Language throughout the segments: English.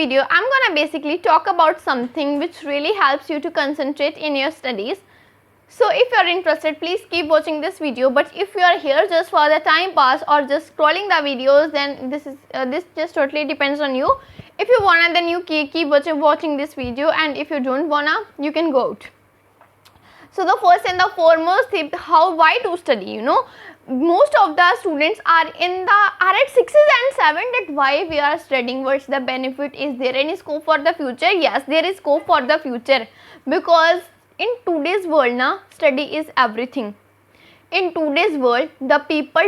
video, I'm gonna basically talk about something which really helps you to concentrate in your studies. So if you are interested, please keep watching this video. But if you are here just for the time pass or just scrolling the videos, then this just totally depends on you. If you wanna, then you keep watching this video, and if you don't wanna, you can go out. So the first and the foremost thing, why to study, most of the students are at 6th and 7th that why we are studying, what's the benefit, is there any scope for the future? Yes, there is scope for the future, because in today's world study is everything. In today's world, the people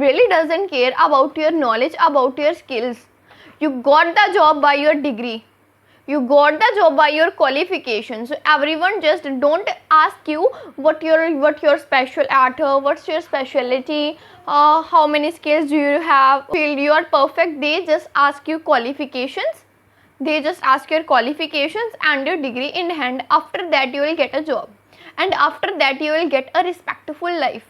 really doesn't care about your knowledge, about your skills. You got the job by your degree, you got the job by your qualification. So everyone just don't ask you what you're special at, what's your specialty, how many skills do you have, feel you are perfect. They just ask you qualifications. They just ask your qualifications and your degree in hand. After that you will get a job, and after that you will get a respectful life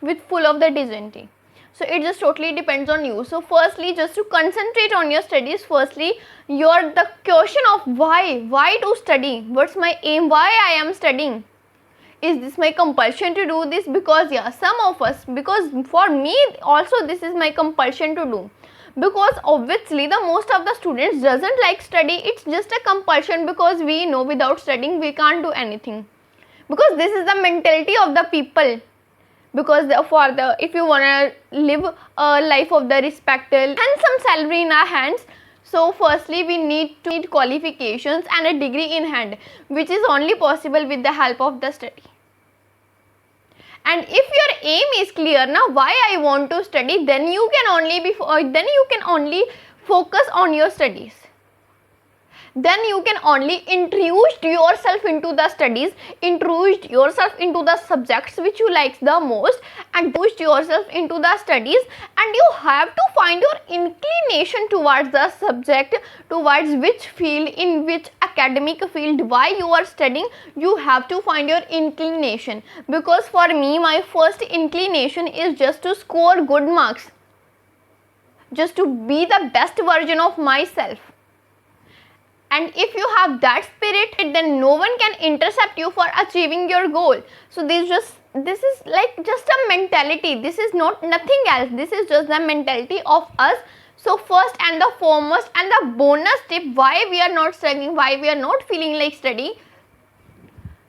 with full of the dignity. So it just totally depends on you. So firstly, just to concentrate on your studies, firstly the question of why to study, what's my aim, why I am studying, is this my compulsion to do this? Because some of us, because for me also this is my compulsion to do, because obviously the most of the students doesn't like study. It's just a compulsion, because we know without studying we can't do anything, because this is the mentality of the people. Because if you want to live a life of the respect and some salary in our hands, so firstly we need qualifications and a degree in hand, which is only possible with the help of the study. And if your aim is clear now, why I want to study, then you can only focus on your studies. Then you can only introduce yourself into the studies, introduce yourself into the subjects which you like the most, and push yourself into the studies. And you have to find your inclination towards the subject, towards which field, in which academic field, why you are studying. You have to find your inclination, because for me my first inclination is just to score good marks, just to be the best version of myself. And if you have that spirit, then no one can intercept you for achieving your goal. So this is like just a mentality. This is nothing else. This is just the mentality of us. So first and the foremost and the bonus tip, why we are not studying, why we are not feeling like study.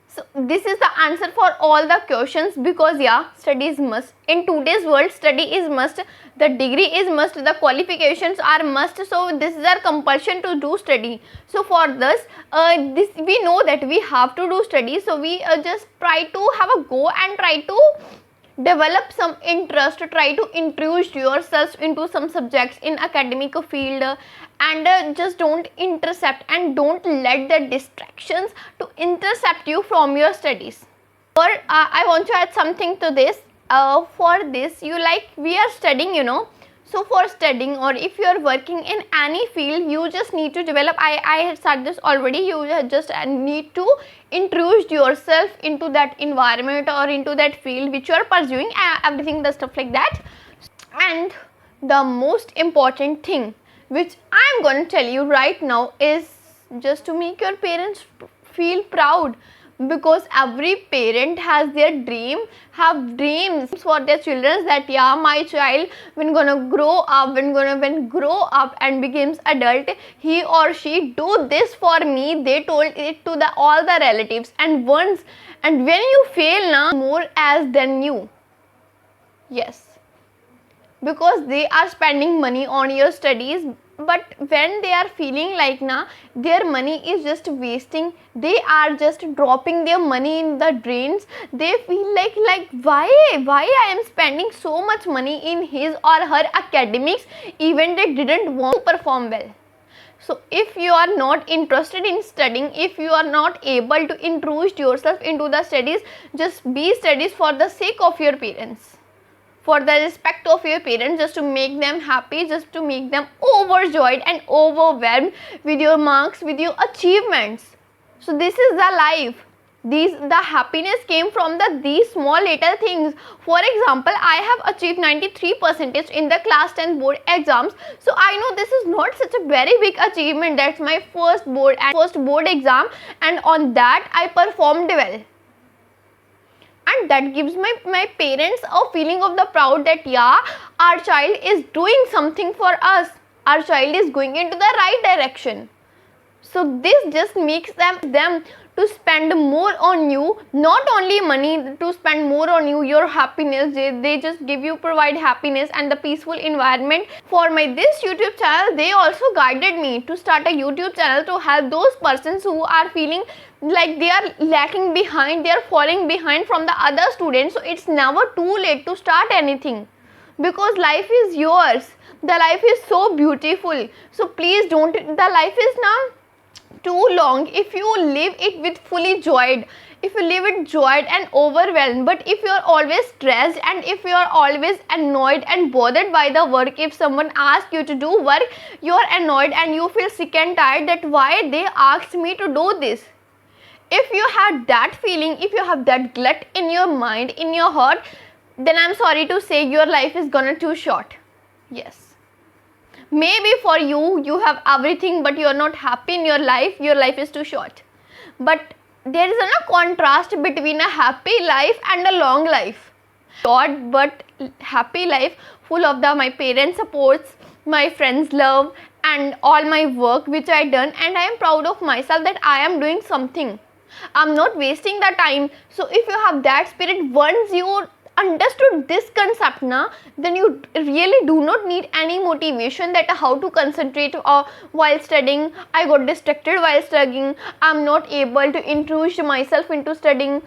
So this is the answer for all the questions, because study is must. In today's world, study is must, the degree is must, the qualifications are must. So this is our compulsion to do study. So for this, we know that we have to do study. So we just try to have a go and try to develop some interest, try to introduce yourself into some subjects in academic field, and just don't intercept and don't let the distractions to intercept you from your studies. Or I want to add something to this. For this, we are studying, so for studying, or if you are working in any field, you just need to develop, I had said this already, you just need to introduce yourself into that environment or into that field which you are pursuing, everything, the stuff like that. And the most important thing which I am going to tell you right now is just to make your parents feel proud, because every parent has their dreams for their children, that my child when grow up and becomes adult, he or she do this for me. They told it to all the relatives, and when you fail more as than you. Yes, because they are spending money on your studies, but when they are feeling like their money is just wasting, they are just dropping their money in the drains, they feel like why I am spending so much money in his or her academics, even they didn't want to perform well. So if you are not interested in studying, if you are not able to introduce yourself into the studies, just be studies for the sake of your parents, for the respect of your parents, just to make them happy, just to make them overjoyed and overwhelmed with your marks, with your achievements. So this is the life. The happiness came from these small little things. For example, I have achieved 93% in the class 10 board exams. So I know this is not such a very big achievement. That's my first board exam, and on that I performed well. And that gives my parents a feeling of the proud that yeah, our child is doing something for us. Our child is going into the right direction. So this just makes them to spend more on you, not only money, to spend more on you, your happiness. They just provide happiness and the peaceful environment. For this YouTube channel, they also guided me to start a YouTube channel to help those persons who are feeling like they are lacking behind, they are falling behind from the other students. So it's never too late to start anything, because life is yours. The life is so beautiful. So please don't, the life is now too long if you live it with fully joyed, if you live it joyed and overwhelmed. But if you are always stressed, and if you are always annoyed and bothered by the work, if someone asks you to do work, you are annoyed and you feel sick and tired that why they asked me to do this. If you have that feeling, if you have that glut in your mind, in your heart, then I'm sorry to say your life is gonna too short. Yes. Maybe for you have everything but you're not happy in your life is too short. But there is a contrast between a happy life and a long life. Short but happy life, full of my parents' supports, my friends' love, and all my work which I done, and I am proud of myself that I am doing something. I'm not wasting the time. So if you have that spirit, once you understood this concept now, then you really do not need any motivation that how to concentrate while studying. I got distracted while studying, I'm not able to introduce myself into studying,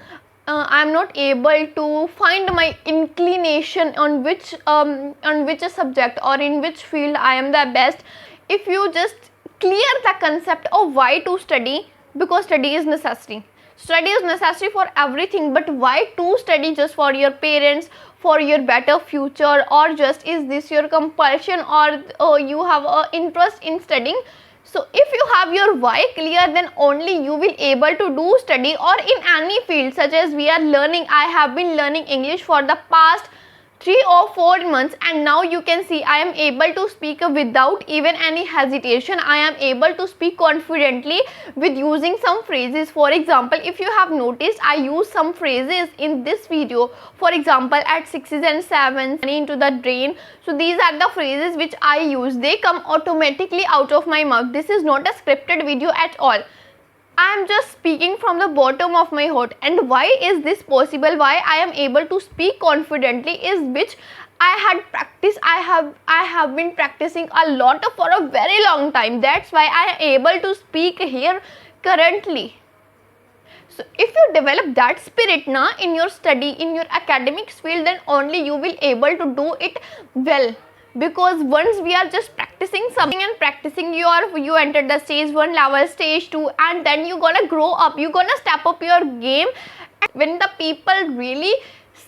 I'm not able to find my inclination on which subject or in which field I am the best. If you just clear the concept of why to study, because study is necessary. Study is necessary for everything, but why to study? Just for your parents, for your better future, or just is this your compulsion, or you have an interest in studying? So if you have your why clear, then only you will able to do study, or in any field, such as we are learning. I have been learning English for the past 3 or 4 months, and now you can see I am able to speak without even any hesitation. I am able to speak confidently with using some phrases. For example, if you have noticed, I use some phrases in this video. For example, at 6s and 7s, into the drain. So these are the phrases which I use. They come automatically out of my mouth. This is not a scripted video at all. I am just speaking from the bottom of my heart. And why is this possible? Why I am able to speak confidently is which I had practiced. I have been practicing a lot for a very long time. That's why I am able to speak here currently. So if you develop that spirit now in your study, in your academics field, then only you will able to do it well. Because once we are just practicing something and practicing, you enter the stage 1 level, stage 2, and then you gonna grow up, you gonna step up your game. And when the people really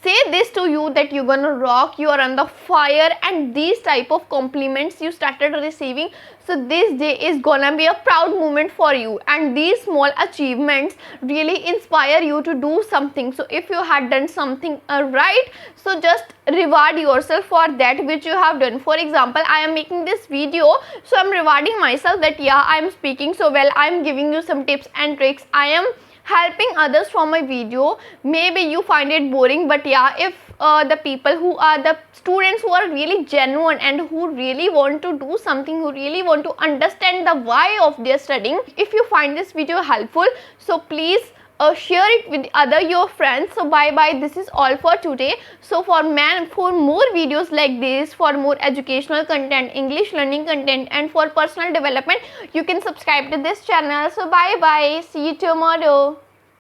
say this to you that you're gonna rock, you are on the fire, and these type of compliments you started receiving, so this day is gonna be a proud moment for you, and these small achievements really inspire you to do something. So if you had done something right, so just reward yourself for that which you have done. For example, I am making this video, so I'm rewarding myself that yeah, I am speaking so well, I am giving you some tips and tricks, I am helping others from my video. Maybe you find it boring, but yeah, if the people who are the students who are really genuine and who really want to do something, who really want to understand the why of their studying, if you find this video helpful, so please share it with your friends. So bye, this is all for today. So for more videos like this, for more educational content, English learning content, and for personal development, you can subscribe to this channel. So bye, see you tomorrow.